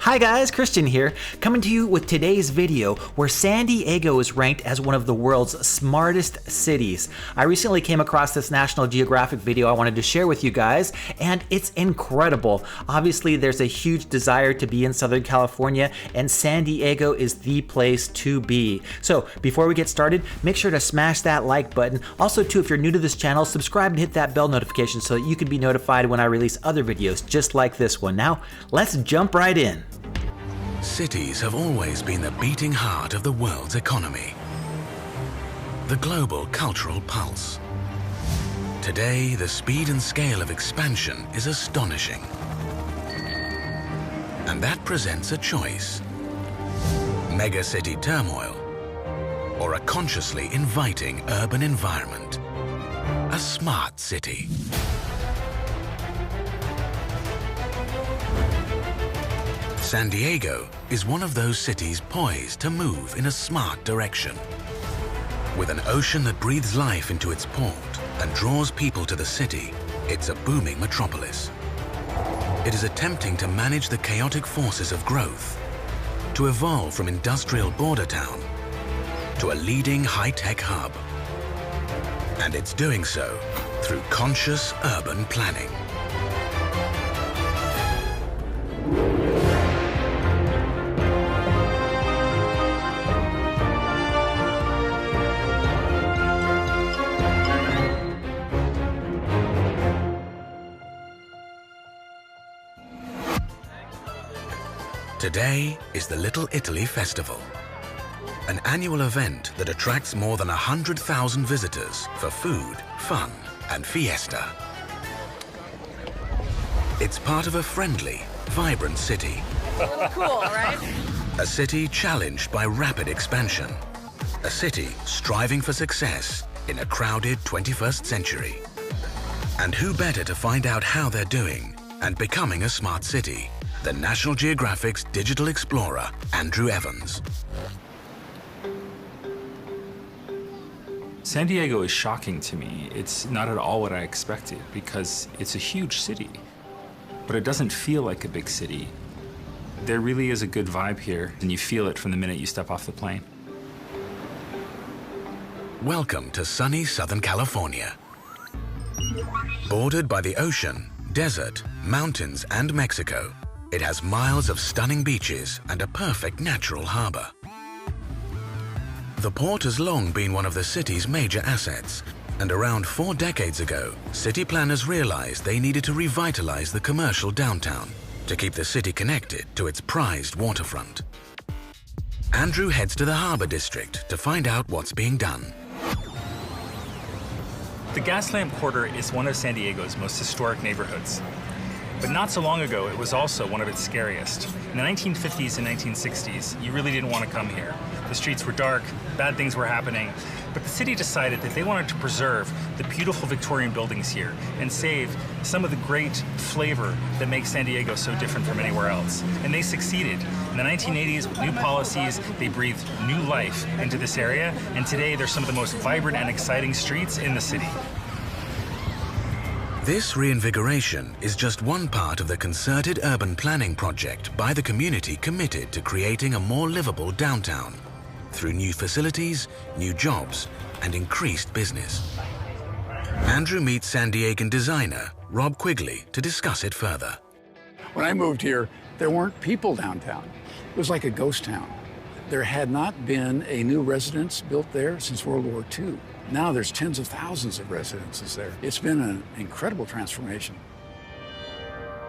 Hi guys, Christian here, coming to you with today's video where San Diego is ranked as one of the world's smartest cities. I recently came across this National Geographic video I wanted to share with you guys, and it's incredible. Obviously, there's a huge desire to be in Southern California, and San Diego is the place to be. So before we get started, make sure to smash that like button. Also too, if you're new to this channel, subscribe and hit that bell notification so that you can be notified when I release other videos just like this one. Now, let's jump right in. Cities have always been the beating heart of the world's economy, the global cultural pulse. Today, the speed and scale of expansion is astonishing. And that presents a choice: megacity turmoil, or a consciously inviting urban environment, a smart city. San Diego is one of those cities poised to move in a smart direction. With an ocean that breathes life into its port and draws people to the city, it's a booming metropolis. It is attempting to manage the chaotic forces of growth, to evolve from industrial border town to a leading high-tech hub. And it's doing so through conscious urban planning. Today is the Little Italy Festival, an annual event that attracts more than 100,000 visitors for food, fun, and fiesta. It's part of a friendly, vibrant city. Cool, right? A city challenged by rapid expansion. A city striving for success in a crowded 21st century. And who better to find out how they're doing and becoming a smart city than National Geographic's digital explorer, Andrew Evans. San Diego is shocking to me. It's not at all what I expected because it's a huge city, but it doesn't feel like a big city. There really is a good vibe here, and you feel it from the minute you step off the plane. Welcome to sunny Southern California. Bordered by the ocean, desert, mountains, and Mexico, it has miles of stunning beaches and a perfect natural harbor. The port has long been one of the city's major assets, and around 4 decades ago, city planners realized they needed to revitalize the commercial downtown to keep the city connected to its prized waterfront. Andrew heads to the harbor district to find out what's being done. The Gaslamp Quarter is one of San Diego's most historic neighborhoods. But not so long ago, it was also one of its scariest. In the 1950s and 1960s, you really didn't want to come here. The streets were dark, bad things were happening, but the city decided that they wanted to preserve the beautiful Victorian buildings here and save some of the great flavor that makes San Diego so different from anywhere else. And they succeeded. In the 1980s, with new policies, they breathed new life into this area, and today they're some of the most vibrant and exciting streets in the city. This reinvigoration is just one part of the concerted urban planning project by the community committed to creating a more livable downtown through new facilities, new jobs, and increased business. Andrew meets San Diegan designer Rob Quigley to discuss it further. When I moved here, there weren't people downtown. It was like a ghost town. There had not been a new residence built there since World War II. Now there's tens of thousands of residences there. It's been an incredible transformation.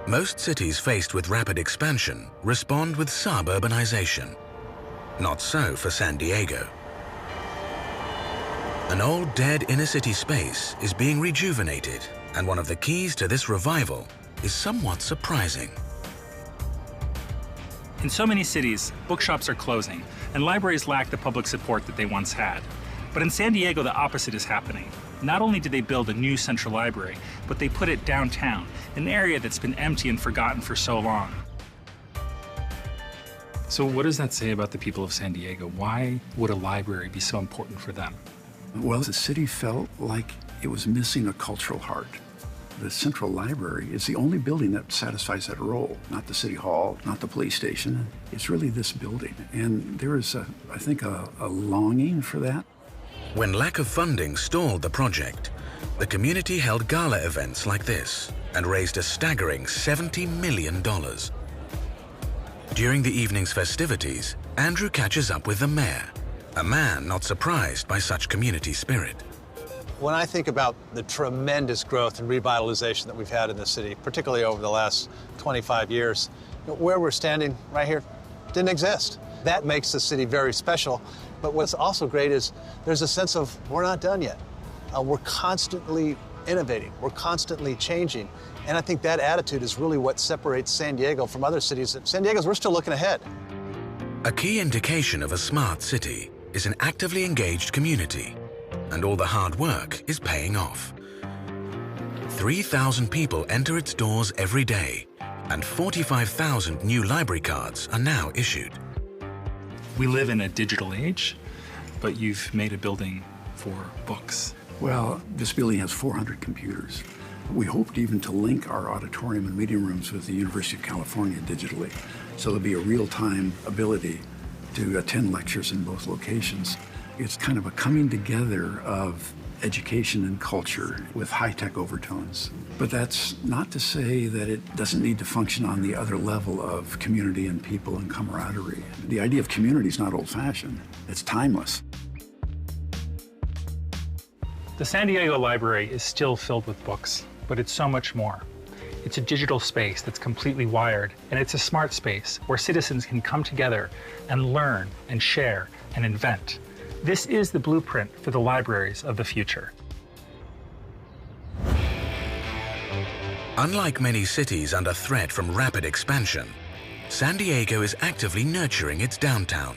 Most cities faced with rapid expansion respond with suburbanization. Not so for San Diego. An old dead inner city space is being rejuvenated, and one of the keys to this revival is somewhat surprising. In so many cities, bookshops are closing, and libraries lack the public support that they once had. But in San Diego, the opposite is happening. Not only did they build a new central library, but they put it downtown, an area that's been empty and forgotten for so long. So what does that say about the people of San Diego? Why would a library be so important for them? Well, the city felt like it was missing a cultural heart. The central library is the only building that satisfies that role, not the city hall, not the police station. It's really this building. And there is, I think, a longing for that. When lack of funding stalled the project, the community held gala events like this and raised a staggering $70 million. During the evening's festivities, Andrew catches up with the mayor, a man not surprised by such community spirit. When I think about the tremendous growth and revitalization that we've had in the city, particularly over the last 25 years, where we're standing right here didn't exist. That makes the city very special. But what's also great is there's a sense of we're not done yet. We're constantly innovating. We're constantly changing. And I think that attitude is really what separates San Diego from other cities. San Diego's, we're still looking ahead. A key indication of a smart city is an actively engaged community, and all the hard work is paying off. 3,000 people enter its doors every day, and 45,000 new library cards are now issued. We live in a digital age, but you've made a building for books. Well, this building has 400 computers. We hoped even to link our auditorium and meeting rooms with the University of California digitally, so there'll be a real-time ability to attend lectures in both locations. It's kind of a coming together of education and culture with high-tech overtones. But that's not to say that it doesn't need to function on the other level of community and people and camaraderie. The idea of community is not old-fashioned. It's timeless. The San Diego Library is still filled with books, but it's so much more. It's a digital space that's completely wired, and it's a smart space where citizens can come together and learn and share and invent. This is the blueprint for the libraries of the future. Unlike many cities under threat from rapid expansion, San Diego is actively nurturing its downtown.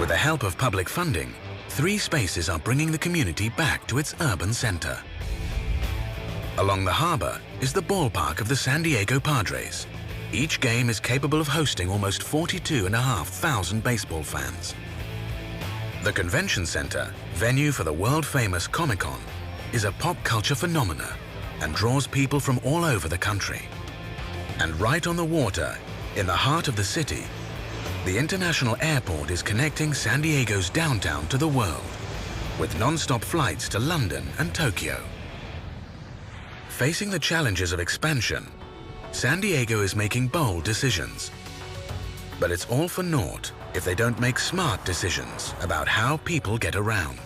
With the help of public funding, 3 spaces are bringing the community back to its urban center. Along the harbor is the ballpark of the San Diego Padres. Each game is capable of hosting almost 42,500 baseball fans. The convention center, venue for the world-famous Comic-Con, is a pop culture phenomena and draws people from all over the country. And right on the water, in the heart of the city, the international airport is connecting San Diego's downtown to the world, with non-stop flights to London and Tokyo. Facing the challenges of expansion, San Diego is making bold decisions. But it's all for naught if they don't make smart decisions about how people get around.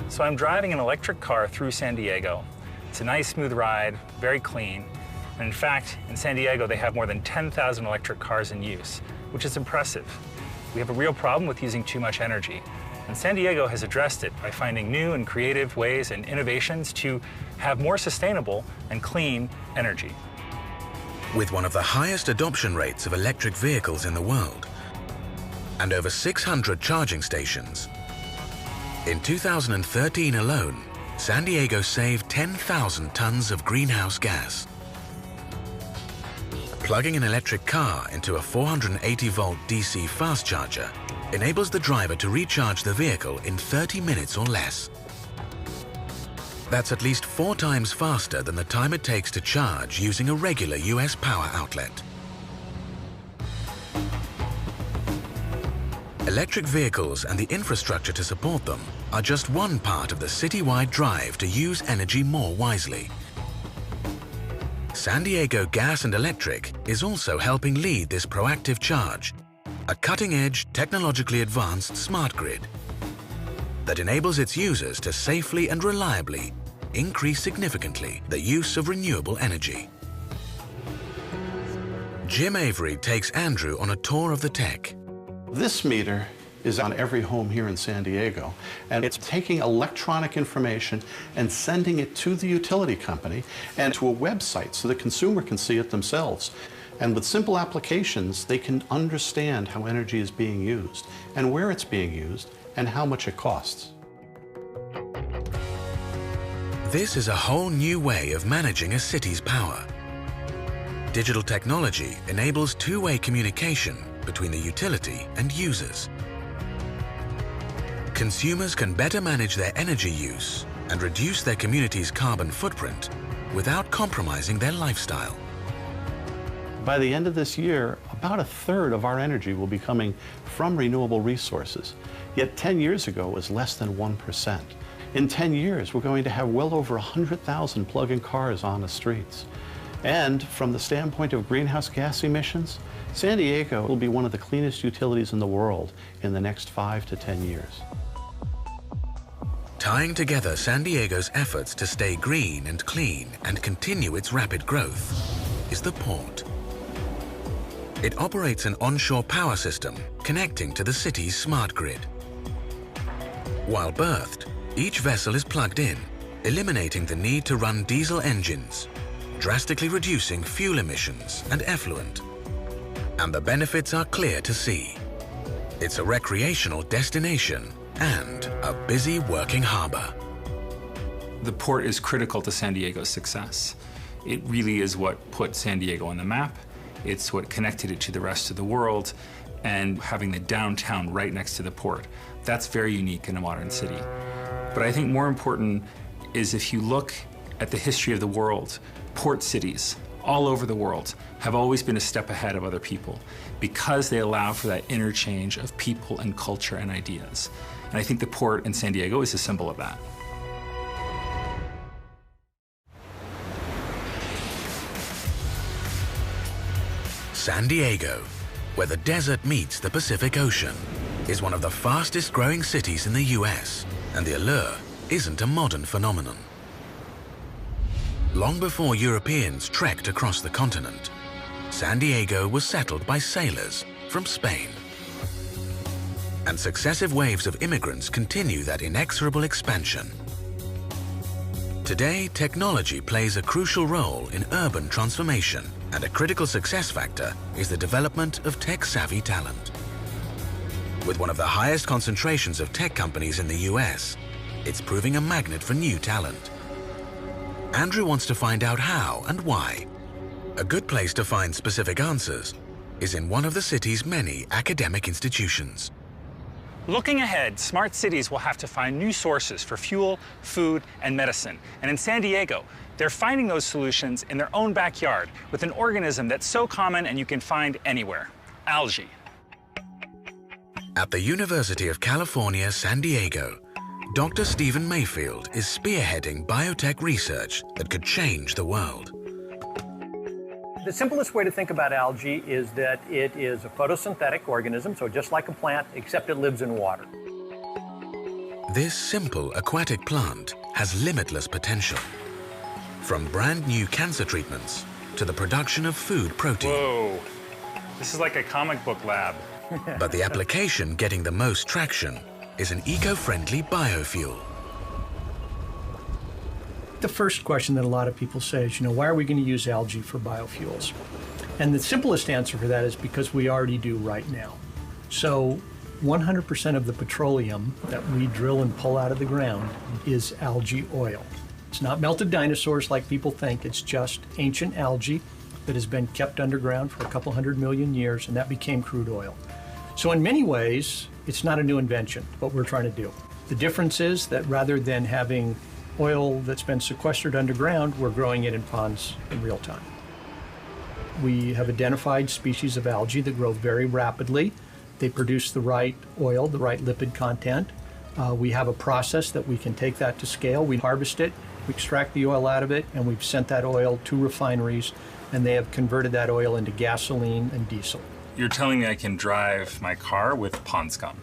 So I'm driving an electric car through San Diego. It's a nice, smooth ride, very clean. And in fact, in San Diego, they have more than 10,000 electric cars in use, which is impressive. We have a real problem with using too much energy. And San Diego has addressed it by finding new and creative ways and innovations to have more sustainable and clean energy. With one of the highest adoption rates of electric vehicles in the world, and over 600 charging stations, in 2013 alone, San Diego saved 10,000 tons of greenhouse gas. Plugging an electric car into a 480-volt DC fast charger enables the driver to recharge the vehicle in 30 minutes or less. That's at least 4 times faster than the time it takes to charge using a regular US power outlet. Electric vehicles and the infrastructure to support them are just one part of the citywide drive to use energy more wisely. San Diego Gas and Electric is also helping lead this proactive charge, a cutting-edge, technologically advanced smart grid that enables its users to safely and reliably increase significantly the use of renewable energy. Jim Avery takes Andrew on a tour of the tech. This meter is on every home here in San Diego, and it's taking electronic information and sending it to the utility company and to a website so the consumer can see it themselves. And with simple applications, they can understand how energy is being used and where it's being used and how much it costs. This is a whole new way of managing a city's power. Digital technology enables two-way communication between the utility and users. Consumers can better manage their energy use and reduce their community's carbon footprint without compromising their lifestyle. By the end of this year, about a third of our energy will be coming from renewable resources. Yet 10 years ago, it was less than 1%. In 10 years, we're going to have well over 100,000 plug-in cars on the streets. And from the standpoint of greenhouse gas emissions, San Diego will be one of the cleanest utilities in the world in the next 5 to 10 years. Tying together San Diego's efforts to stay green and clean and continue its rapid growth is the port. It operates an onshore power system connecting to the city's smart grid. While berthed, each vessel is plugged in, eliminating the need to run diesel engines, drastically reducing fuel emissions and effluent. And the benefits are clear to see. It's a recreational destination and a busy working harbor. The port is critical to San Diego's success. It really is what put San Diego on the map. It's what connected it to the rest of the world, and having the downtown right next to the port. That's very unique in a modern city. But I think more important is if you look at the history of the world, port cities all over the world have always been a step ahead of other people because they allow for that interchange of people and culture and ideas. And I think the port in San Diego is a symbol of that. San Diego, where the desert meets the Pacific Ocean, is one of the fastest growing cities in the US, and the allure isn't a modern phenomenon. Long before Europeans trekked across the continent, San Diego was settled by sailors from Spain. And successive waves of immigrants continue that inexorable expansion. Today, technology plays a crucial role in urban transformation, and a critical success factor is the development of tech-savvy talent. With one of the highest concentrations of tech companies in the US, it's proving a magnet for new talent. Andrew wants to find out how and why. A good place to find specific answers is in one of the city's many academic institutions. Looking ahead, smart cities will have to find new sources for fuel, food, and medicine. And in San Diego, they're finding those solutions in their own backyard with an organism that's so common and you can find anywhere: algae. At the University of California, San Diego, Dr. Stephen Mayfield is spearheading biotech research that could change the world. The simplest way to think about algae is that it is a photosynthetic organism, so just like a plant, except it lives in water. This simple aquatic plant has limitless potential. From brand new cancer treatments to the production of food protein. Whoa, this is like a comic book lab. But the application getting the most traction is an eco-friendly biofuel. The first question that a lot of people say is, why are we going to use algae for biofuels? And the simplest answer for that is because we already do right now. So 100% of the petroleum that we drill and pull out of the ground is algae oil. It's not melted dinosaurs like people think. It's just ancient algae that has been kept underground for a couple 100 million years, and that became crude oil. So in many ways, it's not a new invention, what we're trying to do. The difference is that rather than having oil that's been sequestered underground, we're growing it in ponds in real time. We have identified species of algae that grow very rapidly. They produce the right oil, the right lipid content. We have a process that we can take that to scale. We harvest it, we extract the oil out of it, and we've sent that oil to refineries, and they have converted that oil into gasoline and diesel. You're telling me I can drive my car with pond scum?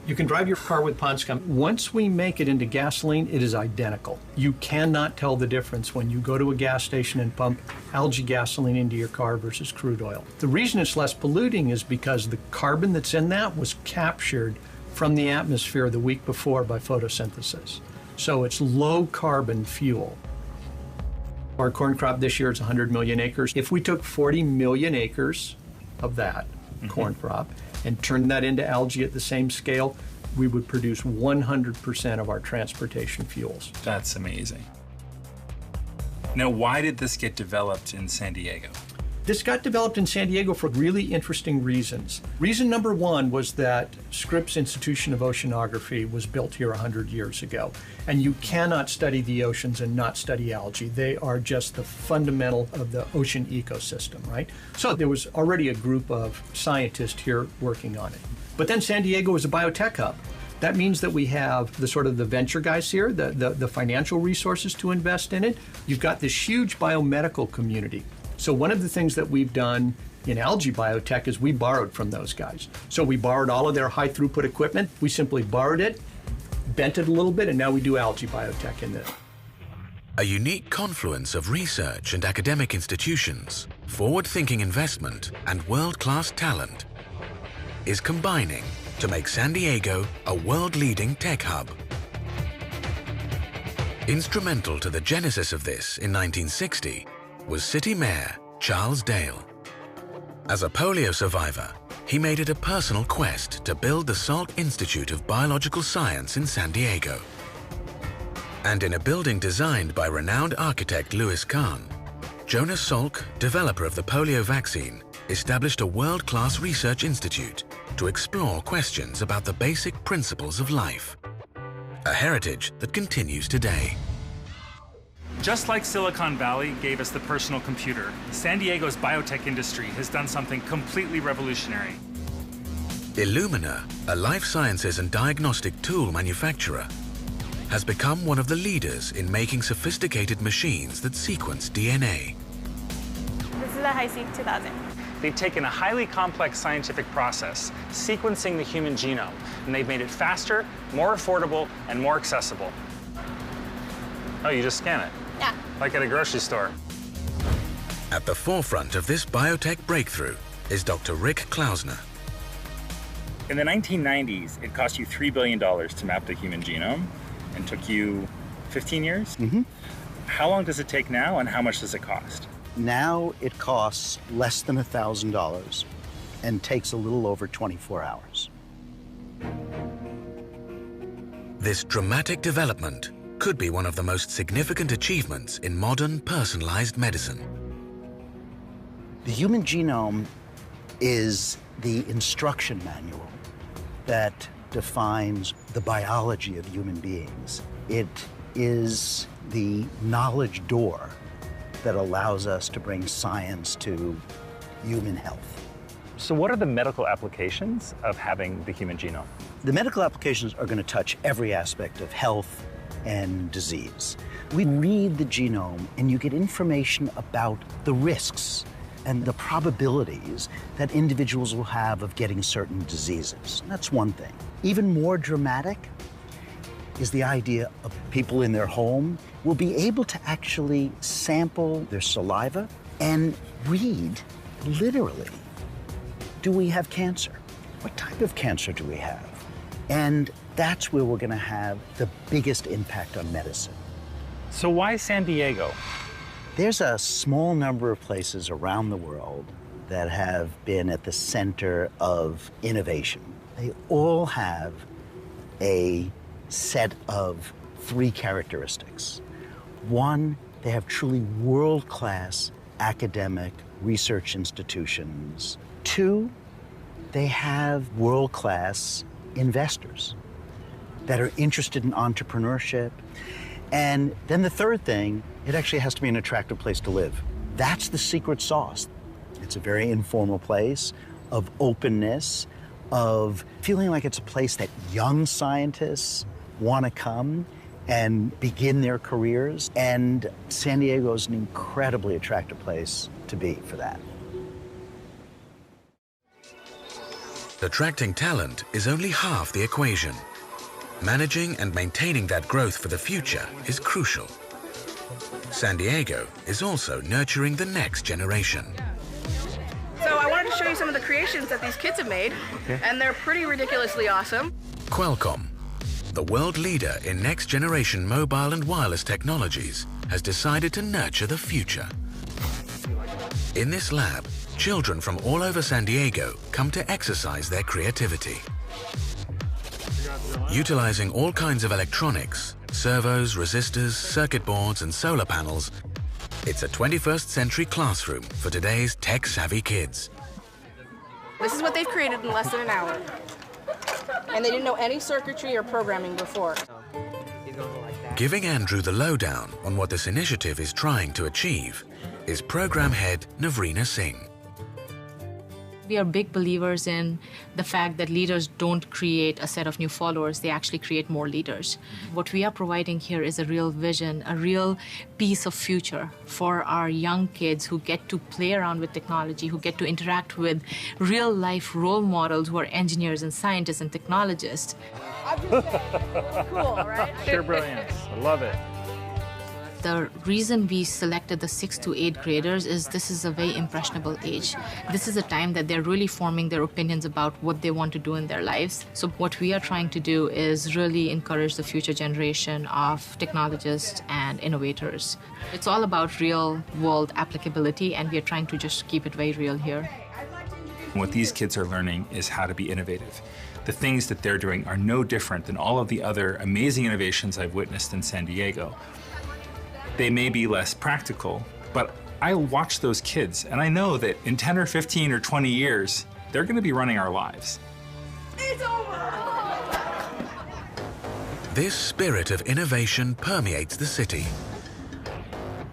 You can drive your car with pond scum. Once we make it into gasoline, it is identical. You cannot tell the difference when you go to a gas station and pump algae gasoline into your car versus crude oil. The reason it's less polluting is because the carbon that's in that was captured from the atmosphere the week before by photosynthesis. So it's low carbon fuel. Our corn crop this year is 100 million acres. If we took 40 million acres of that corn crop and turned that into algae at the same scale, we would produce 100% of our transportation fuels. That's amazing. Now, why did this get developed in San Diego? This got developed in San Diego for really interesting reasons. Reason number one was that Scripps Institution of Oceanography was built here 100 years ago. And you cannot study the oceans and not study algae. They are just the fundamental of the ocean ecosystem, right? So there was already a group of scientists here working on it. But then San Diego is a biotech hub. That means that we have the sort of the venture guys here, the financial resources to invest in it. You've got this huge biomedical community. So one of the things that we've done in algae biotech is we borrowed from those guys. So we borrowed all of their high throughput equipment. We simply borrowed it, bent it a little bit, and now we do algae biotech in this. A unique confluence of research and academic institutions, forward-thinking investment, and world-class talent is combining to make San Diego a world-leading tech hub. Instrumental to the genesis of this in 1960 was City Mayor Charles Dale. As a polio survivor, he made it a personal quest to build the Salk Institute of Biological Science in San Diego. And in a building designed by renowned architect Louis Kahn, Jonas Salk, developer of the polio vaccine, established a world-class research institute to explore questions about the basic principles of life, a heritage that continues today. Just like Silicon Valley gave us the personal computer, San Diego's biotech industry has done something completely revolutionary. Illumina, a life sciences and diagnostic tool manufacturer, has become one of the leaders in making sophisticated machines that sequence DNA. This is the HiSeq 2000. They've taken a highly complex scientific process, sequencing the human genome, and they've made it faster, more affordable, and more accessible. Oh, you just scan it? Yeah. Like at a grocery store. At the forefront of this biotech breakthrough is Dr. Rick Klausner. In the 1990s, it cost you $3 billion to map the human genome and took you 15 years? Mm-hmm. How long does it take now, and how much does it cost? Now it costs less than $1,000 and takes a little over 24 hours. This dramatic development could be one of the most significant achievements in modern personalized medicine. The human genome is the instruction manual that defines the biology of human beings. It is the knowledge door that allows us to bring science to human health. So what are the medical applications of having the human genome? The medical applications are going to touch every aspect of health and disease. We read the genome and you get information about the risks and the probabilities that individuals will have of getting certain diseases. That's one thing. Even more dramatic is the idea of people in their home will be able to actually sample their saliva and read, literally, do we have cancer? What type of cancer do we have? And that's where we're going to have the biggest impact on medicine. So why San Diego? There's a small number of places around the world that have been at the center of innovation. They all have a set of three characteristics. One, they have truly world-class academic research institutions. Two, they have world-class investors that are interested in entrepreneurship. And then the third thing, it actually has to be an attractive place to live. That's the secret sauce. It's a very informal place of openness, of feeling like it's a place that young scientists want to come and begin their careers. And San Diego is an incredibly attractive place to be for that. Attracting talent is only half the equation. Managing and maintaining that growth for the future is crucial. San Diego is also nurturing the next generation. So I wanted to show you some of the creations that these kids have made, and they're pretty ridiculously awesome. Qualcomm, the world leader in next-generation mobile and wireless technologies, has decided to nurture the future. In this lab, children from all over San Diego come to exercise their creativity. Utilizing all kinds of electronics, servos, resistors, circuit boards, and solar panels, It's a 21st century classroom for today's tech-savvy kids. This is what they've created in less than an hour. And they didn't know any circuitry or programming before. Giving Andrew the lowdown on what this initiative is trying to achieve is program head Navrina Singh. We are big believers in the fact that leaders don't create a set of new followers, they actually create more leaders. What we are providing here is a real vision, a real piece of future for our young kids who get to play around with technology, who get to interact with real-life role models who are engineers and scientists and technologists. Cool, right? Sheer brilliance. I love it. The reason we selected the 6th to 8th graders is this is a very impressionable age. This is a time that they're really forming their opinions about what they want to do in their lives. So what we are trying to do is really encourage the future generation of technologists and innovators. It's all about real-world applicability, and we are trying to just keep it very real here. What these kids are learning is how to be innovative. The things that they're doing are no different than all of the other amazing innovations I've witnessed in San Diego. They may be less practical, but I watch those kids and I know that in 10 or 15 or 20 years, they're going to be running our lives. It's over! This spirit of innovation permeates the city.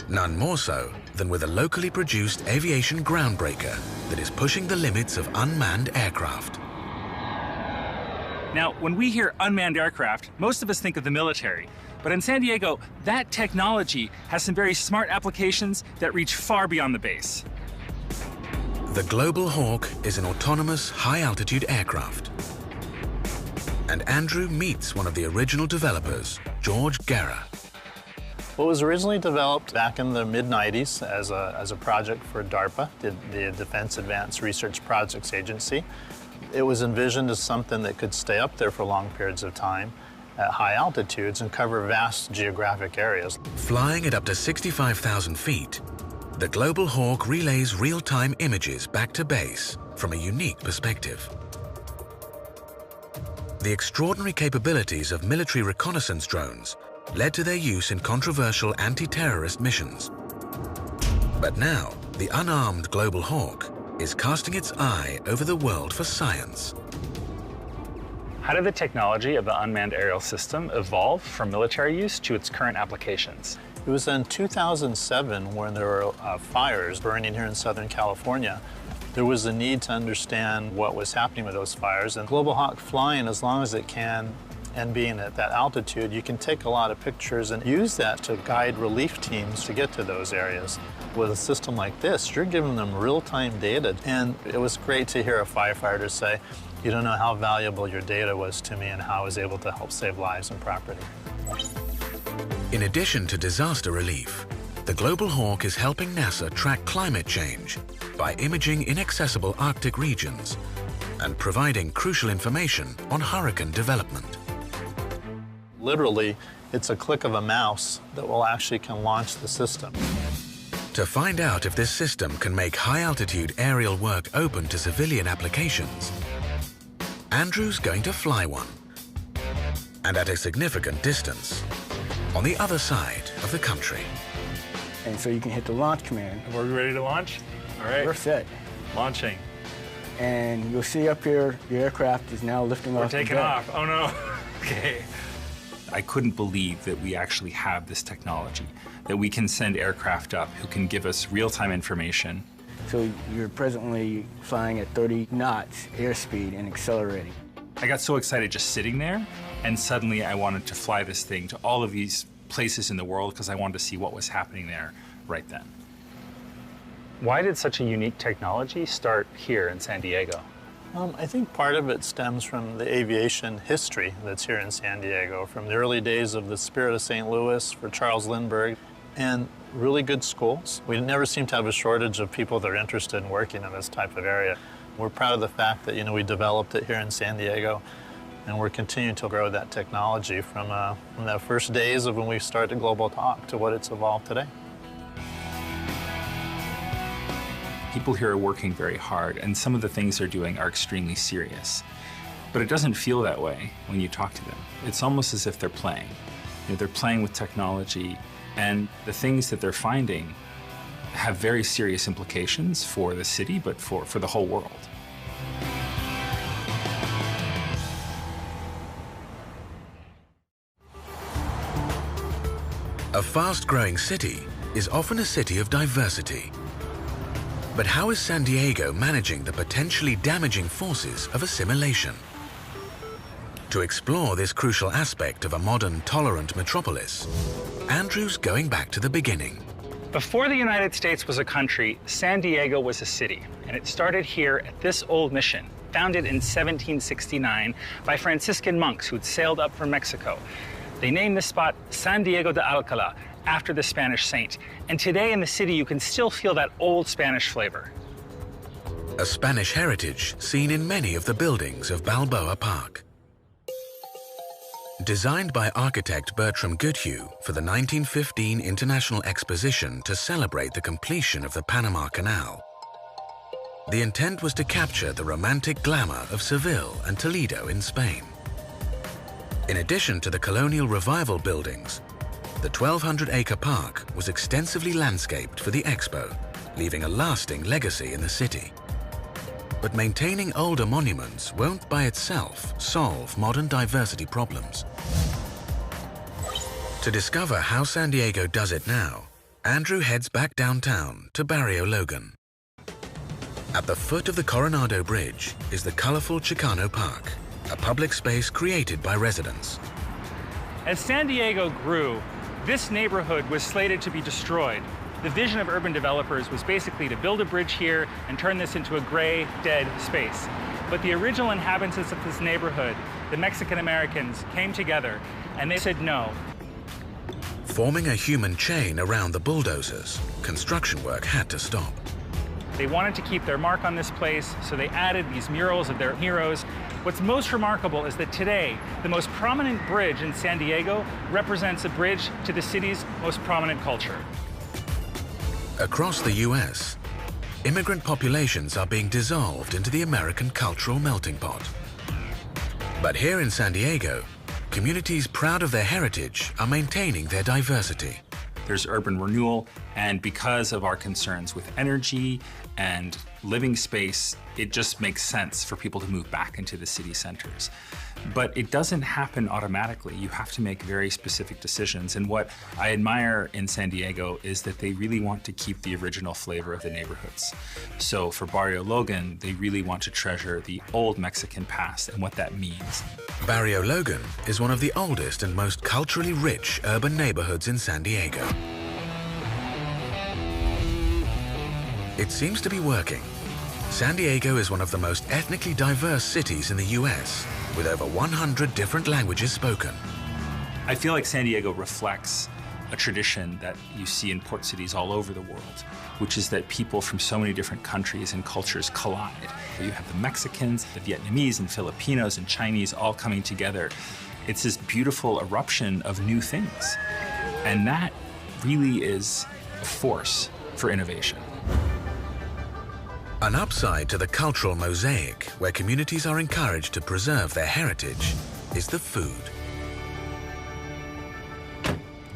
None more so than with a locally produced aviation groundbreaker that is pushing the limits of unmanned aircraft. Now, when we hear unmanned aircraft, most of us think of the military. But in San Diego, that technology has some very smart applications that reach far beyond the base. The Global Hawk is an autonomous, high-altitude aircraft. And Andrew meets one of the original developers, George Guerra. Well, it was originally developed back in the mid-90s as a project for DARPA, the Defense Advanced Research Projects Agency. It was envisioned as something that could stay up there for long periods of time at high altitudes and cover vast geographic areas. Flying at up to 65,000 feet, the Global Hawk relays real-time images back to base from a unique perspective. The extraordinary capabilities of military reconnaissance drones led to their use in controversial anti-terrorist missions. But now, the unarmed Global Hawk is casting its eye over the world for science. How did the technology of the unmanned aerial system evolve from military use to its current applications? It was in 2007 when there were fires burning here in Southern California. There was a need to understand what was happening with those fires. And Global Hawk flying as long as it can and being at that altitude, you can take a lot of pictures and use that to guide relief teams to get to those areas. With a system like this, you're giving them real-time data. And it was great to hear a firefighter say, "You don't know how valuable your data was to me and how I was able to help save lives and property." In addition to disaster relief, the Global Hawk is helping NASA track climate change by imaging inaccessible Arctic regions and providing crucial information on hurricane development. Literally, it's a click of a mouse that will actually can launch the system. To find out if this system can make high-altitude aerial work open to civilian applications, Andrew's going to fly one, and at a significant distance, on the other side of the country. And so you can hit the launch command. Are we ready to launch? All right. We're set. Launching. And you'll see up here, the aircraft is now lifting off. We're taking off. Oh no. Okay. I couldn't believe that we actually have this technology, that we can send aircraft up who can give us real-time information. So you're presently flying at 30 knots airspeed and accelerating. I got so excited just sitting there, and suddenly I wanted to fly this thing to all of these places in the world because I wanted to see what was happening there right then. Why did such a unique technology start here in San Diego? I think part of it stems from the aviation history that's here in San Diego, from the early days of the Spirit of St. Louis for Charles Lindbergh, and really good schools. We never seem to have a shortage of people that are interested in working in this type of area. We're proud of the fact that, we developed it here in San Diego, and we're continuing to grow that technology from the first days of when we started Global Talk to what it's evolved today. People here are working very hard, and some of the things they're doing are extremely serious. But it doesn't feel that way when you talk to them. It's almost as if they're playing. They're playing with technology, and the things that they're finding have very serious implications for the city, but for the whole world. A fast-growing city is often a city of diversity. But how is San Diego managing the potentially damaging forces of assimilation? To explore this crucial aspect of a modern, tolerant metropolis, Andrew's going back to the beginning. Before the United States was a country, San Diego was a city, and it started here at this old mission, founded in 1769 by Franciscan monks who'd sailed up from Mexico. They named this spot San Diego de Alcalá, after the Spanish saint. And today in the city, you can still feel that old Spanish flavor. A Spanish heritage seen in many of the buildings of Balboa Park. Designed by architect Bertram Goodhue for the 1915 International Exposition to celebrate the completion of the Panama Canal, the intent was to capture the romantic glamour of Seville and Toledo in Spain. In addition to the colonial revival buildings, the 1,200-acre park was extensively landscaped for the expo, leaving a lasting legacy in the city. But maintaining older monuments won't by itself solve modern diversity problems. To discover how San Diego does it now, Andrew heads back downtown to Barrio Logan. At the foot of the Coronado Bridge is the colorful Chicano Park, a public space created by residents. As San Diego grew, this neighborhood was slated to be destroyed. The vision of urban developers was basically to build a bridge here and turn this into a gray, dead space. But the original inhabitants of this neighborhood, the Mexican Americans, came together and they said no. Forming a human chain around the bulldozers, construction work had to stop. They wanted to keep their mark on this place, so they added these murals of their heroes. What's most remarkable is that today, the most prominent bridge in San Diego represents a bridge to the city's most prominent culture. Across the US, immigrant populations are being dissolved into the American cultural melting pot. But here in San Diego, communities proud of their heritage are maintaining their diversity. There's urban renewal, and because of our concerns with energy and living space, it just makes sense for people to move back into the city centers. But it doesn't happen automatically. You have to make very specific decisions. And what I admire in San Diego is that they really want to keep the original flavor of the neighborhoods. So for Barrio Logan, they really want to treasure the old Mexican past and what that means. Barrio Logan is one of the oldest and most culturally rich urban neighborhoods in San Diego. It seems to be working. San Diego is one of the most ethnically diverse cities in the US, with over 100 different languages spoken. I feel like San Diego reflects a tradition that you see in port cities all over the world, which is that people from so many different countries and cultures collide. You have the Mexicans, the Vietnamese, and Filipinos, and Chinese all coming together. It's this beautiful eruption of new things. And that really is a force for innovation. An upside to the cultural mosaic, where communities are encouraged to preserve their heritage, is the food.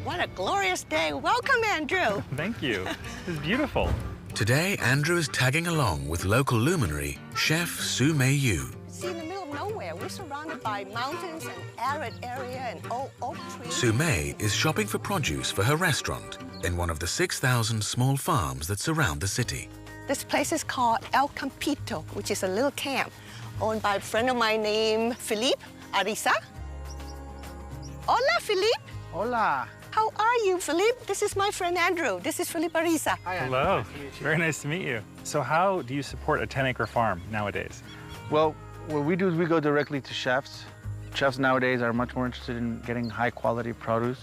What a glorious day. Welcome, Andrew. Thank you. This is beautiful. Today, Andrew is tagging along with local luminary, Chef Su Mei Yu. See, in the middle of nowhere, we're surrounded by mountains and arid area and oak trees. Su Mei is shopping for produce for her restaurant in one of the 6,000 small farms that surround the city. This place is called El Campito, which is a little camp owned by a friend of mine named Felipe Ariza. Hola, Felipe. Hola. How are you, Felipe? This is my friend Andrew. This is Felipe Ariza. Hi, hello. Nice to meet you. Very nice to meet you. So how do you support a 10-acre farm nowadays? Well, what we do is we go directly to chefs. Chefs nowadays are much more interested in getting high-quality produce.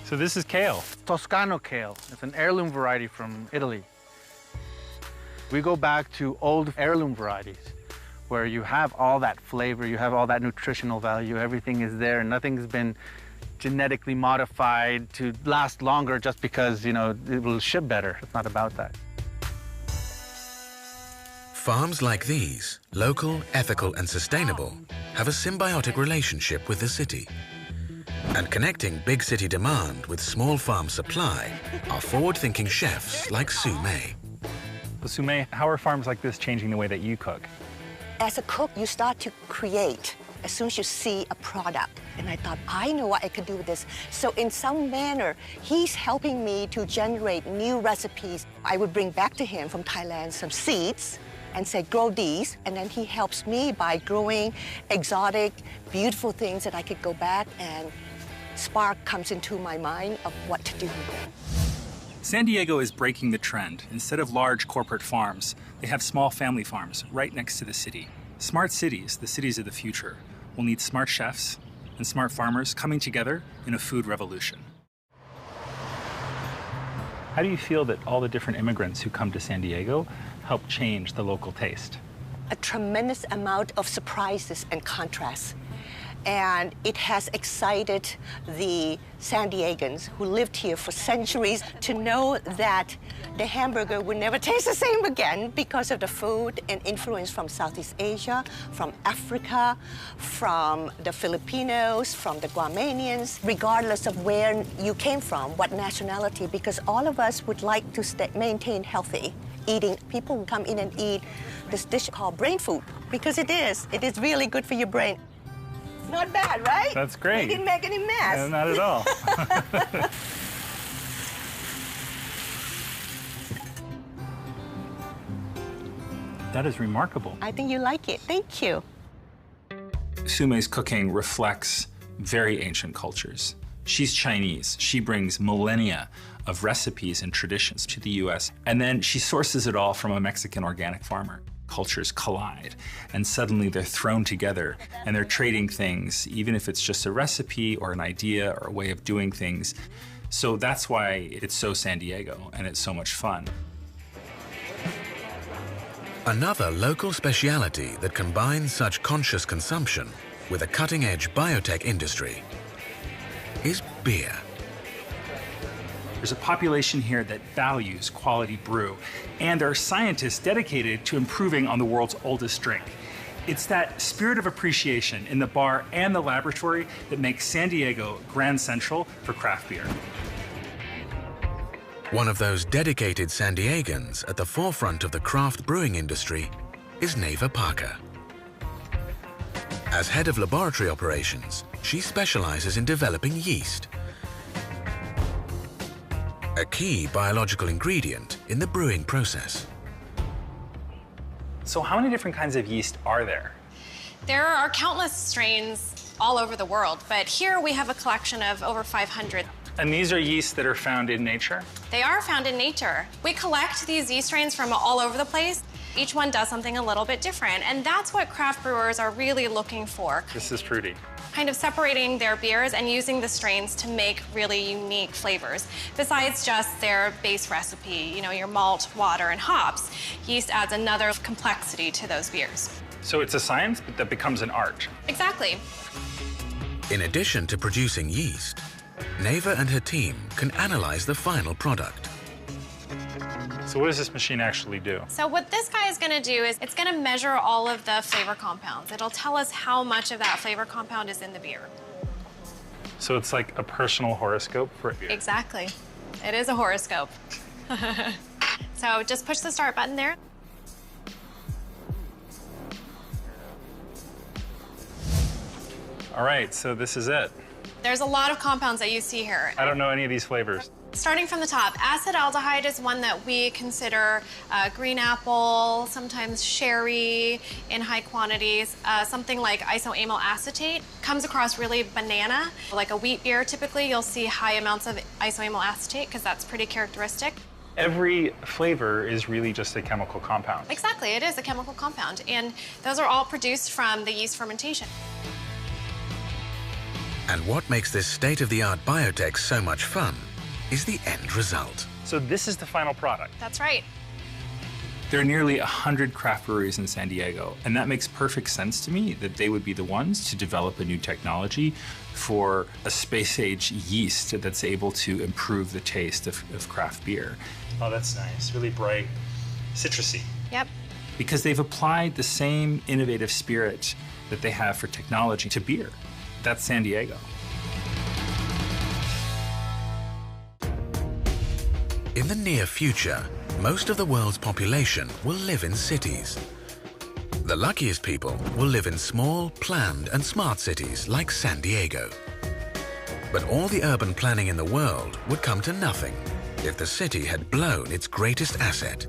So this is kale. Toscano kale. It's an heirloom variety from Italy. We go back to old heirloom varieties where you have all that flavor, you have all that nutritional value, everything is there, and nothing's been genetically modified to last longer just because, you know, it will ship better. It's not about that. Farms like these, local, ethical, and sustainable, have a symbiotic relationship with the city. And connecting big city demand with small farm supply are forward-thinking chefs like Sue May. So Sue May, how are farms like this changing the way that you cook? As a cook, you start to create as soon as you see a product. And I thought, I know what I could do with this. So in some manner, he's helping me to generate new recipes. I would bring back to him from Thailand some seeds and say, grow these. And then he helps me by growing exotic, beautiful things that I could go back and spark comes into my mind of what to do with them. San Diego is breaking the trend. Instead of large corporate farms, they have small family farms right next to the city. Smart cities, the cities of the future, will need smart chefs and smart farmers coming together in a food revolution. How do you feel that all the different immigrants who come to San Diego help change the local taste? A tremendous amount of surprises and contrasts. And it has excited the San Diegans who lived here for centuries to know that the hamburger would never taste the same again because of the food and influence from Southeast Asia, from Africa, from the Filipinos, from the Guamanians, regardless of where you came from, what nationality, because all of us would like to maintain healthy eating. People come in and eat this dish called brain food because it is really good for your brain. Not bad, right? That's great. We didn't make any mess. No, not at all. That is remarkable. I think you like it. Thank you. Sue May's cooking reflects very ancient cultures. She's Chinese. She brings millennia of recipes and traditions to the US, and then she sources it all from a Mexican organic farmer. Cultures collide, and suddenly they're thrown together, and they're trading things, even if it's just a recipe or an idea or a way of doing things. So that's why it's so San Diego, and it's so much fun. Another local speciality that combines such conscious consumption with a cutting-edge biotech industry is beer. There's a population here that values quality brew, and there are scientists dedicated to improving on the world's oldest drink. It's that spirit of appreciation in the bar and the laboratory that makes San Diego Grand Central for craft beer. One of those dedicated San Diegans at the forefront of the craft brewing industry is Neva Parker. As head of laboratory operations, she specializes in developing yeast, a key biological ingredient in the brewing process. So how many different kinds of yeast are there? There are countless strains all over the world, but here we have a collection of over 500. And these are yeasts that are found in nature? They are found in nature. We collect these yeast strains from all over the place. Each one does something a little bit different, and that's what craft brewers are really looking for. This is fruity. Kind of separating their beers and using the strains to make really unique flavors. Besides just their base recipe, you know, your malt, water, and hops, yeast adds another complexity to those beers. So it's a science, but that becomes an art. Exactly. In addition to producing yeast, Neva and her team can analyze the final product. So what does this machine actually do? So what this guy is gonna do is it's gonna measure all of the flavor compounds. It'll tell us how much of that flavor compound is in the beer. So it's like a personal horoscope for beer. Exactly. It is a horoscope. So just push the start button there. All right, so this is it. There's a lot of compounds that you see here. I don't know any of these flavors. Starting from the top, acetaldehyde is one that we consider green apple, sometimes sherry in high quantities. Something like isoamyl acetate comes across really banana. Like a wheat beer, typically you'll see high amounts of isoamyl acetate because that's pretty characteristic. Every flavor is really just a chemical compound. Exactly, it is a chemical compound, and those are all produced from the yeast fermentation. And what makes this state-of-the-art biotech so much fun is the end result. So this is the final product. That's right. There are nearly 100 craft breweries in San Diego, and that makes perfect sense to me that they would be the ones to develop a new technology for a space-age yeast that's able to improve the taste of craft beer. Oh, that's nice, really bright, citrusy. Yep. Because they've applied the same innovative spirit that they have for technology to beer. That's San Diego. In the near future, most of the world's population will live in cities. The luckiest people will live in small, planned and smart cities like San Diego. But all the urban planning in the world would come to nothing if the city had blown its greatest asset,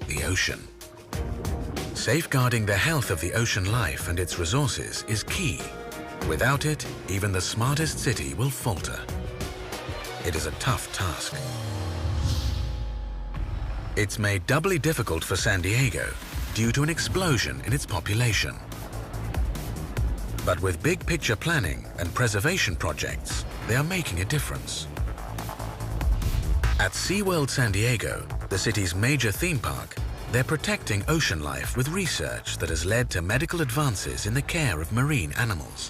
the ocean. Safeguarding the health of the ocean life and its resources is key. Without it, even the smartest city will falter. It is a tough task. It's made doubly difficult for San Diego due to an explosion in its population. But with big picture planning and preservation projects, they are making a difference. At SeaWorld San Diego, the city's major theme park, they're protecting ocean life with research that has led to medical advances in the care of marine animals.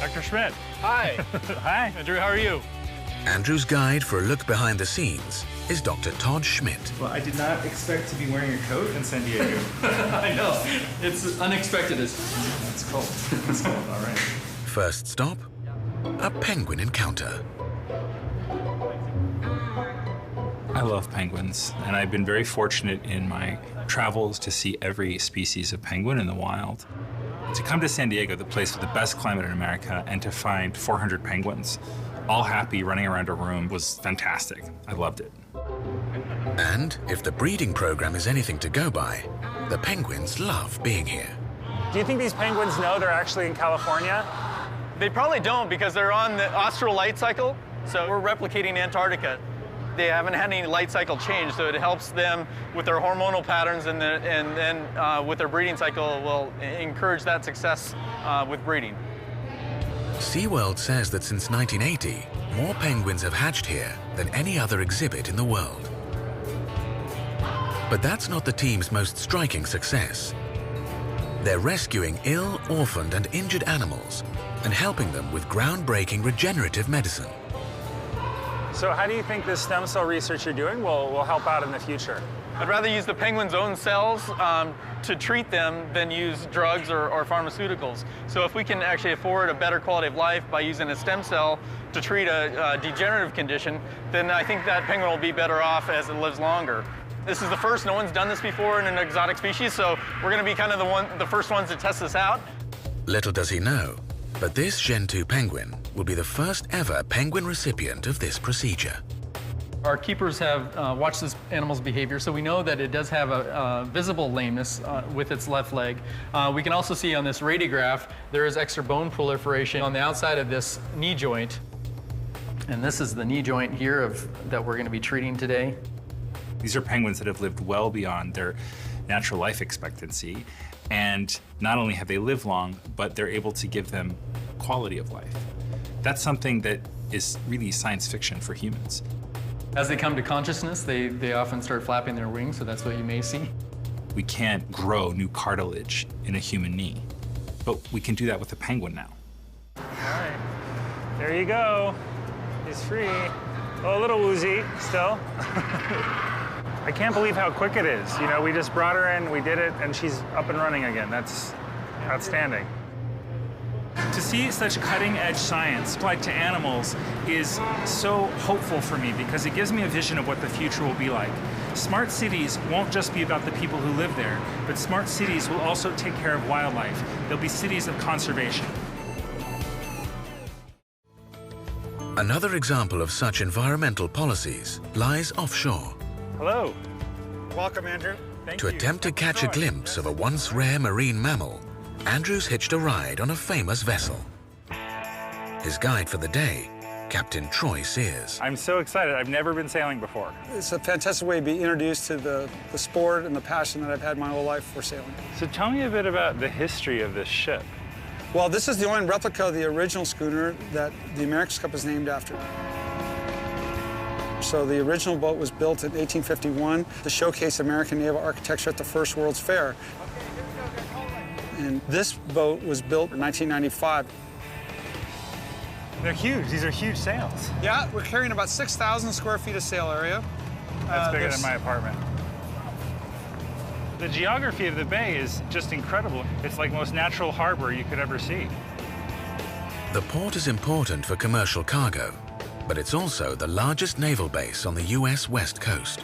Dr. Schmidt. Hi. Hi. Andrew, how are you? Andrew's guide for a look behind the scenes is Dr. Todd Schmidt. Well, I did not expect to be wearing a coat in San Diego. I know. It's unexpected. It's cold. It's cold, all right. First stop, a penguin encounter. I love penguins, and I've been very fortunate in my travels to see every species of penguin in the wild. To come to San Diego, the place with the best climate in America, and to find 400 penguins, all happy, running around a room, was fantastic. I loved it. And if the breeding program is anything to go by, the penguins love being here. Do you think these penguins know they're actually in California? They probably don't because they're on the austral light cycle, so we're replicating Antarctica. They haven't had any light cycle change, so it helps them with their hormonal patterns, and then with their breeding cycle will encourage that success with breeding. SeaWorld says that since 1980, more penguins have hatched here than any other exhibit in the world. But that's not the team's most striking success. They're rescuing ill, orphaned and injured animals and helping them with groundbreaking regenerative medicine. So how do you think this stem cell research you're doing will help out in the future? I'd rather use the penguin's own cells to treat them than use drugs or pharmaceuticals. So if we can actually afford a better quality of life by using a stem cell to treat a degenerative condition, then I think that penguin will be better off as it lives longer. This is the first, no one's done this before in an exotic species, so we're going to be kind of the first ones to test this out. Little does he know, but this Gen 2 penguin will be the first ever penguin recipient of this procedure. Our keepers have watched this animal's behavior, so we know that it does have a visible lameness with its left leg. We can also see on this radiograph there is extra bone proliferation on the outside of this knee joint. And this is the knee joint here that we're going to be treating today. These are penguins that have lived well beyond their natural life expectancy. And not only have they lived long, but they're able to give them quality of life. That's something that is really science fiction for humans. As they come to consciousness, they often start flapping their wings, so that's what you may see. We can't grow new cartilage in a human knee, but we can do that with a penguin now. All right, there you go. He's free. Oh, a little woozy still. I can't believe how quick it is. You know, we just brought her in, we did it, and she's up and running again. That's outstanding. To see such cutting-edge science applied to animals is so hopeful for me because it gives me a vision of what the future will be like. Smart cities won't just be about the people who live there, but smart cities will also take care of wildlife. They'll be cities of conservation. Another example of such environmental policies lies offshore. Hello. Welcome, Andrew. To attempt to catch a glimpse of a once rare marine mammal, Andrew's hitched a ride on a famous vessel. His guide for the day, Captain Troy Sears. I'm so excited. I've never been sailing before. It's a fantastic way to be introduced to the sport and the passion that I've had my whole life for sailing. So tell me a bit about the history of this ship. Well, this is the only replica of the original schooner that the America's Cup is named after. So the original boat was built in 1851 to showcase American naval architecture at the first World's Fair. And this boat was built in 1995. They're huge. These are huge sails. Yeah, we're carrying about 6,000 square feet of sail area. That's bigger than my apartment. The geography of the bay is just incredible. It's like the most natural harbor you could ever see. The port is important for commercial cargo, but it's also the largest naval base on the US West Coast.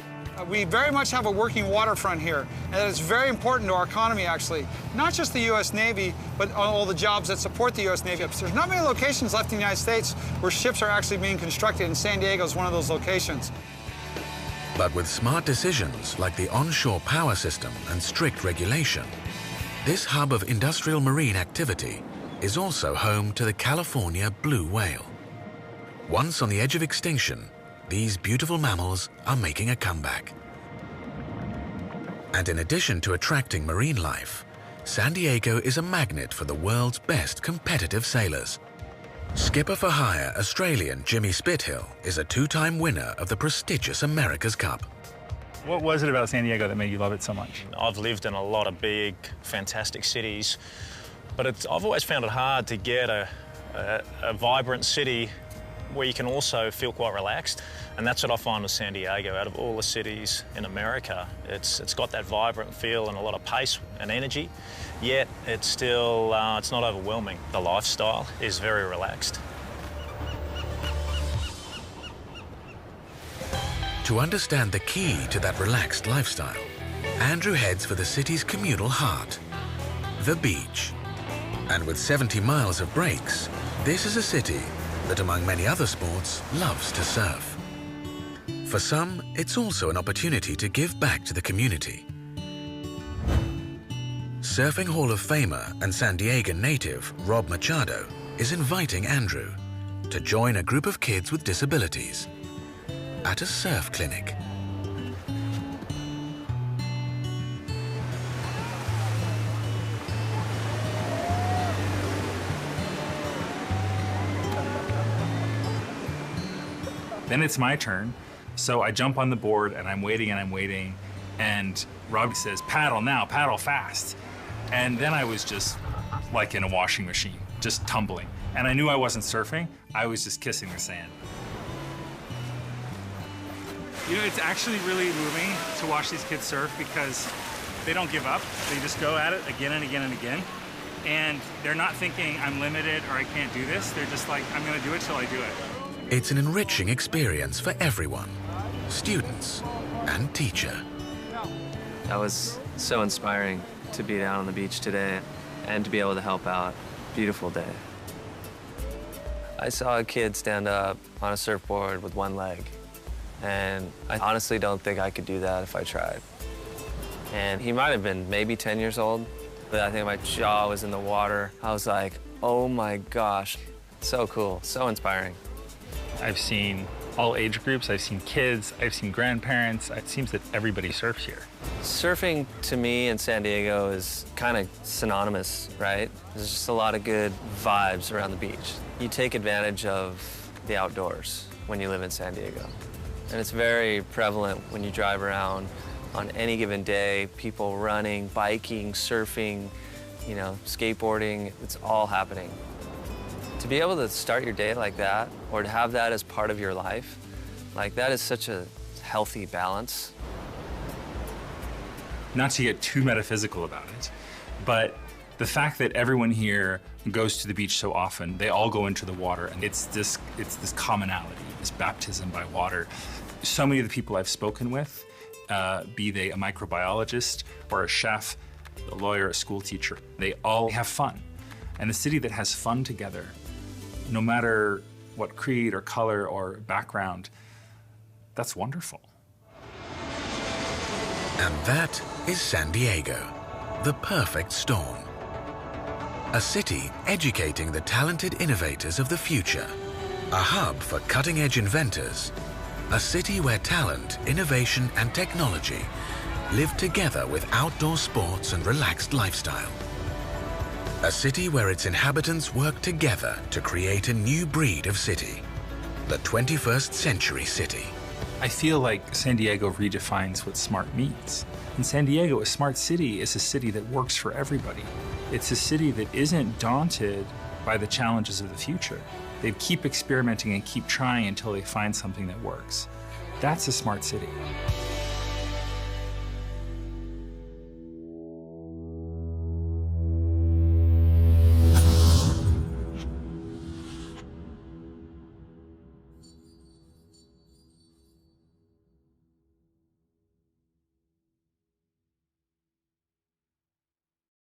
We very much have a working waterfront here, and that is very important to our economy, actually. Not just the U.S. Navy, but all the jobs that support the U.S. Navy. There's not many locations left in the United States where ships are actually being constructed, and San Diego is one of those locations. But with smart decisions like the onshore power system and strict regulation, this hub of industrial marine activity is also home to the California blue whale. Once on the edge of extinction, these beautiful mammals are making a comeback. And in addition to attracting marine life, San Diego is a magnet for the world's best competitive sailors. Skipper for hire Australian Jimmy Spithill is a two-time winner of the prestigious America's Cup. What was it about San Diego that made you love it so much? I've lived in a lot of big, fantastic cities, but I've always found it hard to get a vibrant city where you can also feel quite relaxed. And that's what I find with San Diego. Out of all the cities in America, it's got that vibrant feel and a lot of pace and energy, yet it's still, it's not overwhelming. The lifestyle is very relaxed. To understand the key to that relaxed lifestyle, Andrew heads for the city's communal heart, the beach. And with 70 miles of breaks, this is a city that, among many other sports, loves to surf. For some, it's also an opportunity to give back to the community. Surfing Hall of Famer and San Diego native Rob Machado is inviting Andrew to join a group of kids with disabilities at a surf clinic. Then it's my turn. So I jump on the board and I'm waiting and I'm waiting. And Rob says, paddle now, paddle fast. And then I was just like in a washing machine, just tumbling. And I knew I wasn't surfing. I was just kissing the sand. You know, it's actually really moving to watch these kids surf because they don't give up. They just go at it again and again and again. And they're not thinking I'm limited or I can't do this. They're just like, I'm gonna do it till I do it. It's an enriching experience for everyone, students and teacher. That was so inspiring to be down on the beach today and to be able to help out. Beautiful day. I saw a kid stand up on a surfboard with one leg, and I honestly don't think I could do that if I tried. And he might have been maybe 10 years old, but I think my jaw was in the water. I was like, oh my gosh, so cool, so inspiring. I've seen all age groups, I've seen kids, I've seen grandparents. It seems that everybody surfs here. Surfing to me in San Diego is kind of synonymous, right? There's just a lot of good vibes around the beach. You take advantage of the outdoors when you live in San Diego. And it's very prevalent when you drive around on any given day, people running, biking, surfing, you know, skateboarding, it's all happening. To be able to start your day like that, or to have that as part of your life, like that is such a healthy balance. Not to get too metaphysical about it, but the fact that everyone here goes to the beach so often, they all go into the water, and it's this commonality, this baptism by water. So many of the people I've spoken with, be they a microbiologist or a chef, a lawyer, a school teacher, they all have fun. And a city that has fun together, no matter what creed or color or background, that's wonderful. And that is San Diego, the perfect storm. A city educating the talented innovators of the future. A hub for cutting-edge inventors. A city where talent, innovation, and technology live together with outdoor sports and relaxed lifestyle. A city where its inhabitants work together to create a new breed of city. The 21st century city. I feel like San Diego redefines what smart means. In San Diego, a smart city is a city that works for everybody. It's a city that isn't daunted by the challenges of the future. They keep experimenting and keep trying until they find something that works. That's a smart city.